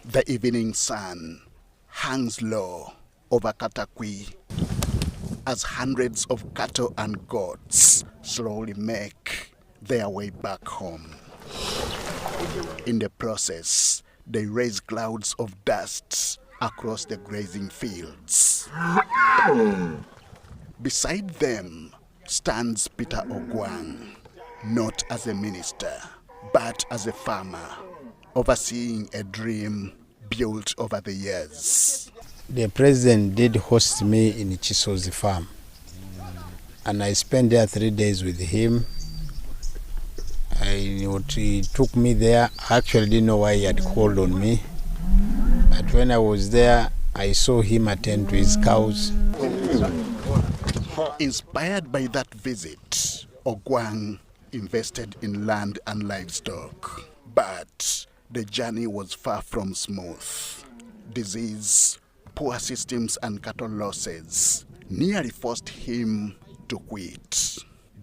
The evening sun hangs low over Katakwi as hundreds of cattle and goats slowly make their way back home. In the process, they raise clouds of dust across the grazing fields. Beside them stands Peter Ogwang, not as a minister, but as a farmer, overseeing a dream built over the years. The president did host me in Chiso's farm, and I spent there 3 days with him. He took me there. I actually didn't know why he had called on me. But when I was there, I saw him attend to his cows. Inspired by that visit, Ogwang invested in land and livestock. But the journey was far from smooth. Disease, poor systems and cattle losses nearly forced him to quit.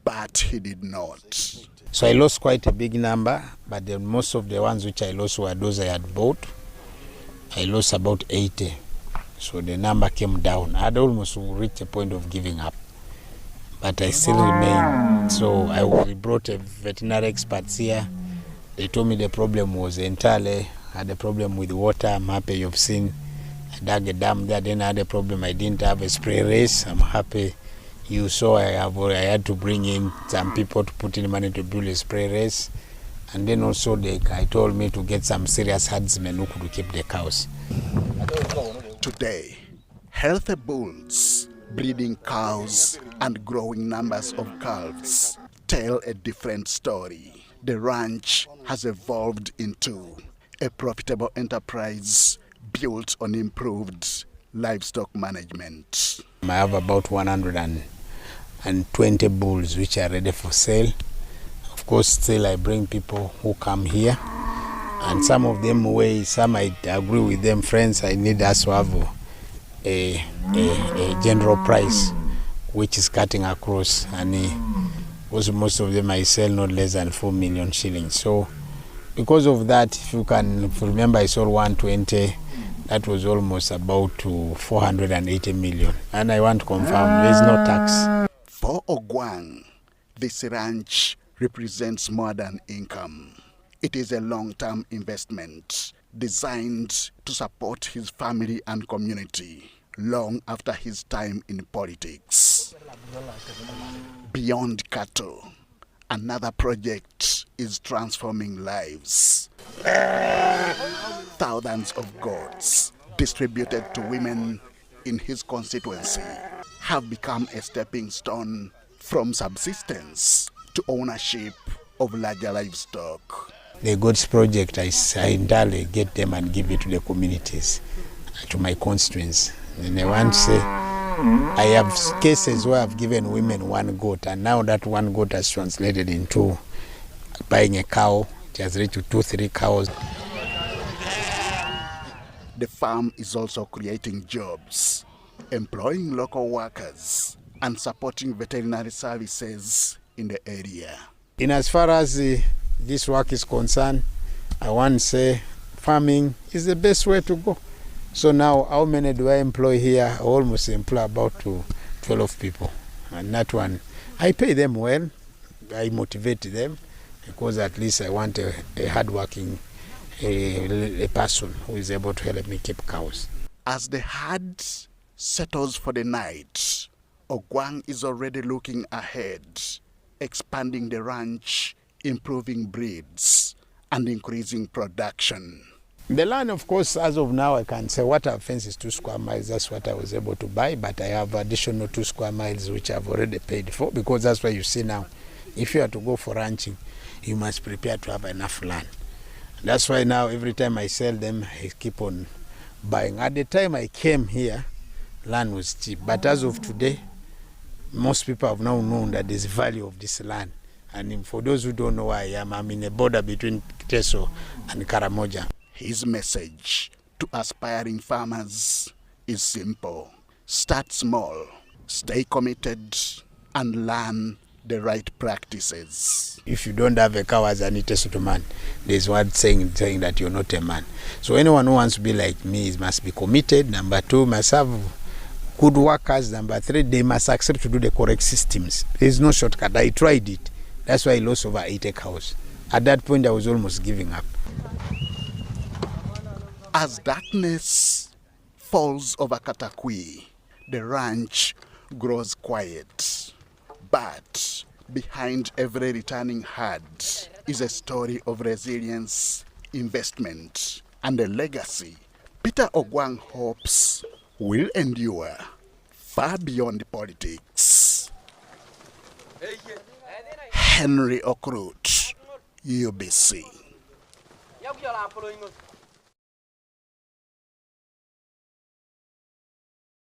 But he did not. So I lost quite a big number, but then most of the ones which I lost were those I had bought. I lost about 80. So the number came down. I had almost reached a point of giving up. But I still remained. So I brought a veterinary experts here. They told me the problem was entirely, I had a problem with water. I'm happy you've seen. I dug a dam there, then I had a problem. I didn't have a spray race. I'm happy you saw I had to bring in some people to put in money to build a spray race. And then also the guy told me to get some serious herdsmen who could keep the cows. Today, healthy bulls, breeding cows, and growing numbers of calves tell a different story. The ranch has evolved into a profitable enterprise built on improved livestock management. I have about 120 bulls which are ready for sale. Of course, still I bring people who come here, and some of them some I agree with them, friends, I need us to have a general price which is cutting across, and also most of them I sell not less than 4 million shillings. So because of that, if you remember, I sold 120, that was almost about to 480 million. And I want to confirm there is no tax. For Ogwang, this ranch represents more than income. It is a long-term investment designed to support his family and community long after his time in politics. Beyond cattle, another project is transforming lives. Thousands of goats distributed to women in his constituency have become a stepping stone from subsistence to ownership of larger livestock. The goats project, I entirely get them and give it to the communities, to my constituents. And I want to say, I have cases where I've given women 1 goat, and now that 1 goat has translated into buying a cow. It has reached to 2-3 cows. The farm is also creating jobs, employing local workers, and supporting veterinary services in the area. In as far as this work is concerned, I want to say farming is the best way to go. So now, how many do I employ here? I almost employ about 12 people. And that one, I pay them well. I motivate them, because at least I want a hardworking a person who is able to help me keep cows. As the herd settles for the night, Ogwang is already looking ahead, expanding the ranch, improving breeds, and increasing production. The land, of course, as of now, I can say what I've fenced is 2 square miles. That's what I was able to buy, but I have additional 2 square miles which I've already paid for, because that's why you see now, if you are to go for ranching, you must prepare to have enough land. That's why now every time I sell them, I keep on buying. At the time I came here, land was cheap, but as of today, most people have now known that there's value of this land. And for those who don't know where I am, I'm in a border between Teso and Karamoja. His message to aspiring farmers is simple. Start small, stay committed, and learn the right practices. If you don't have a cow as an Itesutu man, there's one saying that you're not a man. So anyone who wants to be like me must be committed. Number two, must have good workers. Number three, they must accept to do the correct systems. There's no shortcut. I tried it. That's why I lost over 80 cows. At that point, I was almost giving up. As darkness falls over Katakwi, the ranch grows quiet. But behind every returning herd is a story of resilience, investment, and a legacy Peter Ogwang hopes will endure far beyond politics. Henry Okrut, UBC.